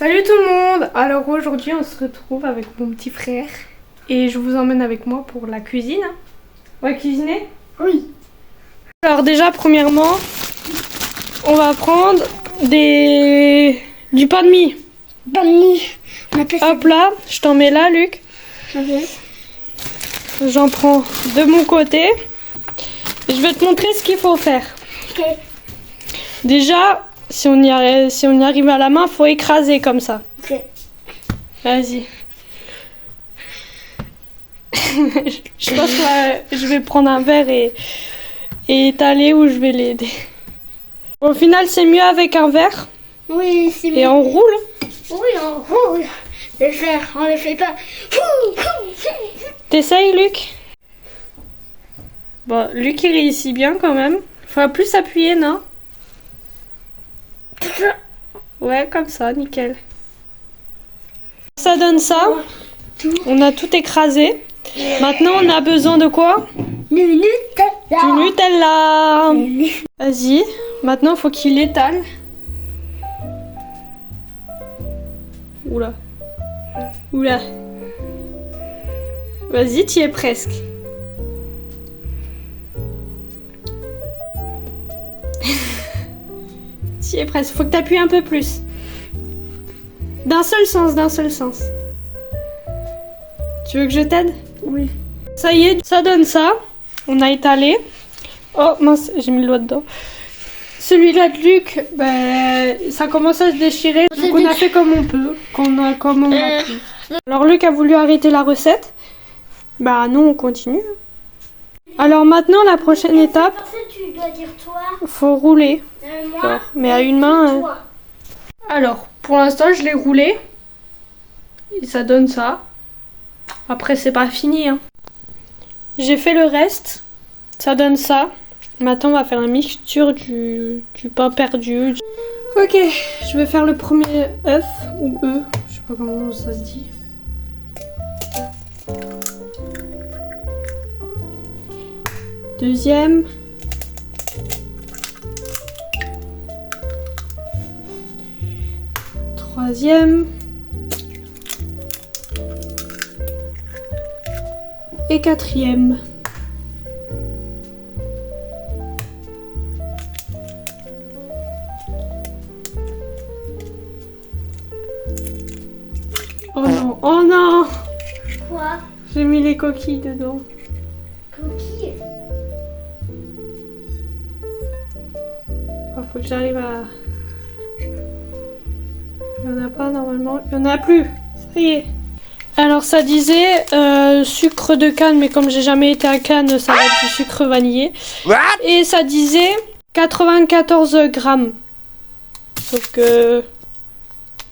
Salut tout le monde! Alors aujourd'hui on se retrouve avec mon petit frère et je vous emmène avec moi pour la cuisine. On va cuisiner? Oui. Alors déjà premièrement on va prendre du pain de mie. Pain de mie. On appelle ça. Hop là, je t'en mets là Luc. Ok. J'en prends de mon côté. Je vais te montrer ce qu'il faut faire. Ok. Déjà, si on y arrive à la main, faut écraser comme ça. Ok. Vas-y. Je pense que je vais prendre un verre et étaler ou je vais l'aider. Au final, c'est mieux avec un verre. Oui, c'est Et mieux. on roule. Oui, on roule. Le faire, on ne le fait pas. T'essayes, Luc? Bon, Luc, il réussit bien quand même. Faut plus appuyer, non? Ouais, comme ça, nickel. Ça donne ça. On a tout écrasé. Maintenant, on a besoin de quoi? Du Du Nutella. Nutella. Vas-y. Maintenant, faut qu'il étale. Oula. Oula. Vas-y, t'y es presque. T'y es presque. Faut que t'appuies un peu plus. D'un seul sens, d'un seul sens. Tu veux que je t'aide? Oui. Ça y est, ça donne ça. On a étalé. Oh mince, j'ai mis le doigt dedans. Celui-là de Luc, ben, ça commence à se déchirer. Donc on a fait comme on peut, comme on a pu. Alors Luc a voulu arrêter la recette. Bah nous on continue. Alors maintenant la prochaine étape, Tu dois dire toi. faut rouler. Moi. Alors, mais à une main. Toi. Alors pour l'instant je l'ai roulé. Et ça donne ça. Après c'est pas fini. Hein. J'ai fait le reste. Ça donne ça. Maintenant on va faire la mixture du pain perdu. Ok, je vais faire le premier œuf ou œuf. Je sais pas comment ça se dit. Deuxième. Troisième. Et quatrième. Oh non, oh non! Quoi? J'ai mis les coquilles dedans. Coquille. Oh, faut que j'arrive à... Il n'y en a pas normalement. Il n'y en a plus. Ça y est. Alors ça disait sucre de canne, mais comme j'ai jamais été à Cannes, ça va être du sucre vanillé. Et ça disait 94 grammes. Sauf que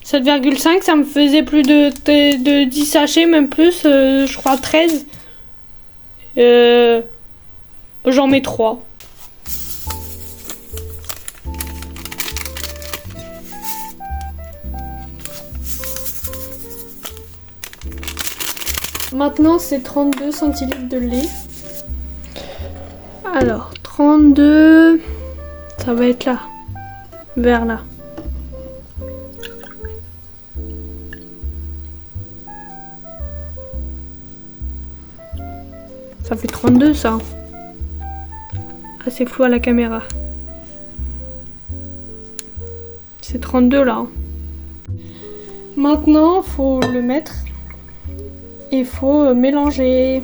7,5, ça me faisait plus de 10 sachets, même plus, je crois 13. J'en mets 3. Maintenant, c'est 32 centilitres de lait. Alors, 32... Ça va être là. Vers là. Ça fait 32, ça. Ah, c'est flou à la caméra. C'est 32, là. Maintenant, faut le mettre. Il faut mélanger.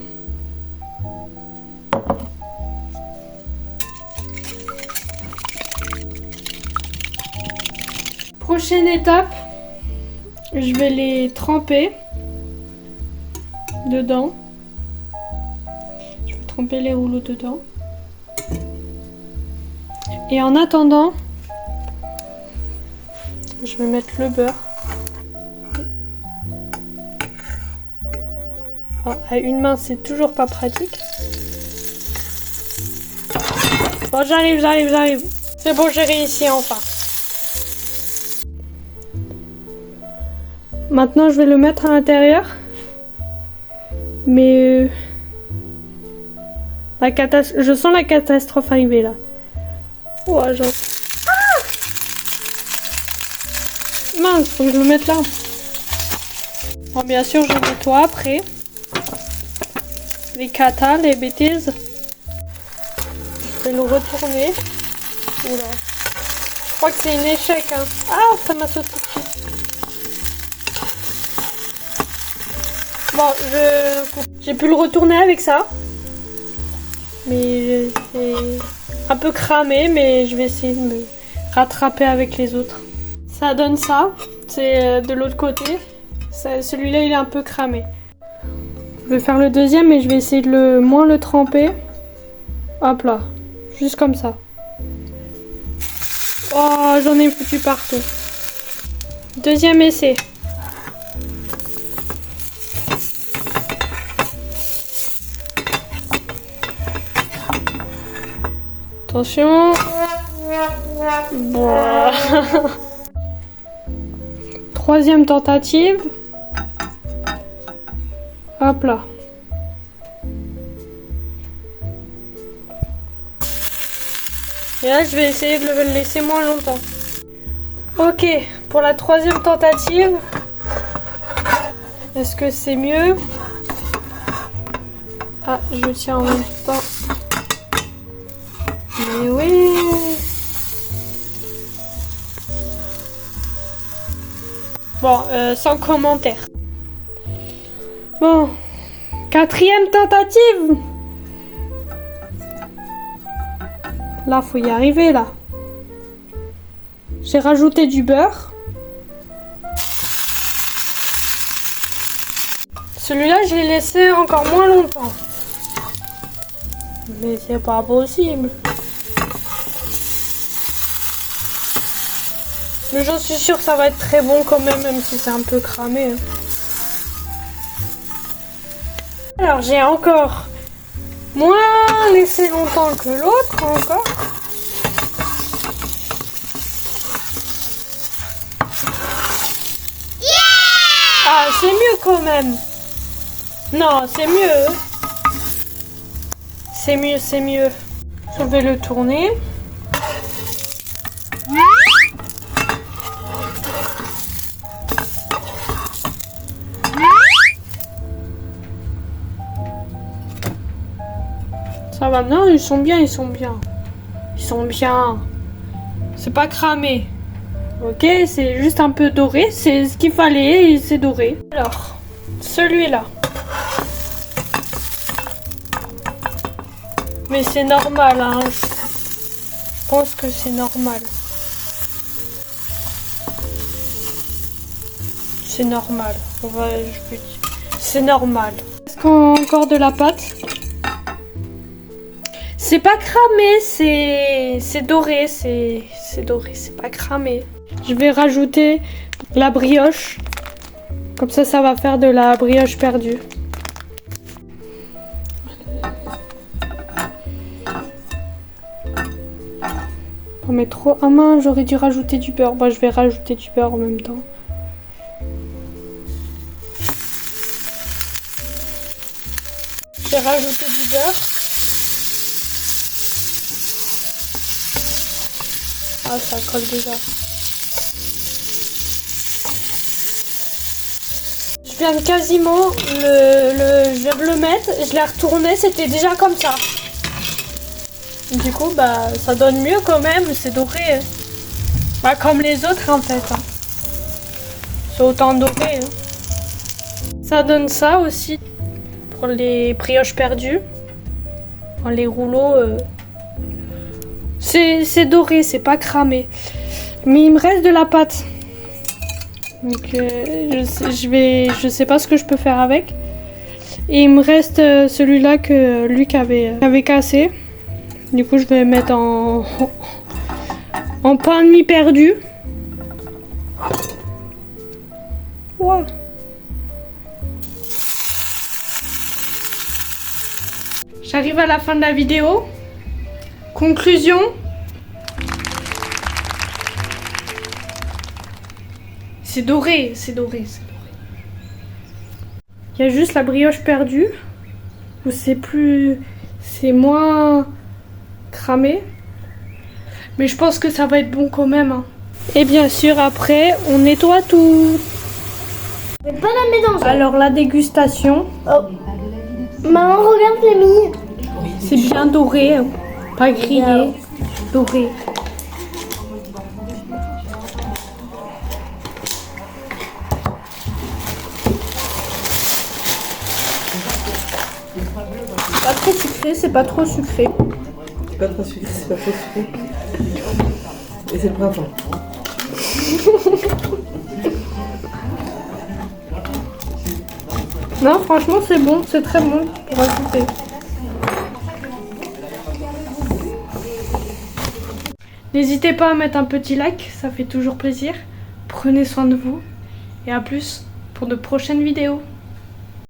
Prochaine étape, je vais les tremper dedans. Je vais tremper les rouleaux dedans. Et en attendant, je vais mettre le beurre. Oh, à une main, c'est toujours pas pratique. Bon, j'arrive. C'est bon, j'ai réussi enfin. Maintenant, je vais le mettre à l'intérieur. Mais je sens la catastrophe arriver là. Oh, genre... mince, faut que je le mette là. Bon, bien sûr, je nettoie après. Les catas, les bêtises. Je vais le retourner. Oula. Je crois que c'est un échec. Hein. Ah, ça m'a sauté dessus. Bon, j'ai pu le retourner avec ça. Mais c'est un peu cramé, mais je vais essayer de me rattraper avec les autres. Ça donne ça. C'est de l'autre côté. Celui-là, il est un peu cramé. Je vais faire le deuxième et je vais essayer de moins le tremper. Hop là. Juste comme ça. Oh, j'en ai foutu partout. Deuxième essai. Attention. Bon. Troisième tentative. Hop là. Et là, je vais essayer de le laisser moins longtemps. Ok, pour la troisième tentative. Est-ce que c'est mieux? Ah, je tiens en même temps. Mais oui. Bon, sans commentaire. Bon, quatrième tentative. Là, faut y arriver, là. J'ai rajouté du beurre. Celui-là, je l'ai laissé encore moins longtemps. Mais c'est pas possible. Mais j'en suis sûre que ça va être très bon quand même si c'est un peu cramé. Hein. Alors, j'ai encore moins laissé longtemps que l'autre, encore. Ah, c'est mieux quand même. Non, c'est mieux. C'est mieux, c'est mieux. Je vais le tourner. Ça va, non, ils sont bien, ils sont bien. Ils sont bien. C'est pas cramé. Ok, c'est juste un peu doré. C'est ce qu'il fallait et c'est doré. Alors, celui-là. Mais c'est normal, hein. Je pense que c'est normal. C'est normal. C'est normal. Est-ce qu'on a encore de la pâte? C'est pas cramé, c'est doré, c'est doré, c'est pas cramé. Je vais rajouter la brioche. Comme ça va faire de la brioche perdue. On met trop à main, j'aurais dû rajouter du beurre. Bon, je vais rajouter du beurre en même temps. J'ai rajouté du beurre. Ah, ça colle déjà. Je viens de quasiment je viens de le mettre, je l'ai retourné, c'était déjà comme ça. Du coup, bah, ça donne mieux quand même, c'est doré. Hein. Bah, comme les autres en fait. Hein. C'est autant doré. Hein. Ça donne ça aussi pour les brioches perdues. Pour les rouleaux. C'est doré, c'est pas cramé. Mais il me reste de la pâte. Donc je sais pas ce que je peux faire avec. Et il me reste celui-là que Luc avait cassé. Du coup je vais mettre en pain de mie perdu. Wow. J'arrive à la fin de la vidéo. Conclusion. C'est doré, c'est doré, c'est doré. Il y a juste la brioche perdue. Où c'est moins cramé. Mais je pense que ça va être bon quand même. Hein. Et bien sûr, après, on nettoie tout. Mais pas la mélanger. Alors, la dégustation, Oh. Maman, regarde les milles. c'est bien doré, hein. Pas grillé, doré. Pas trop sucré, c'est pas trop sucré. C'est pas trop sucré, c'est pas trop sucré. Et c'est le printemps. Non, franchement, c'est bon, c'est très bon pour ajouter. N'hésitez pas à mettre un petit like, ça fait toujours plaisir. Prenez soin de vous et à plus pour de prochaines vidéos.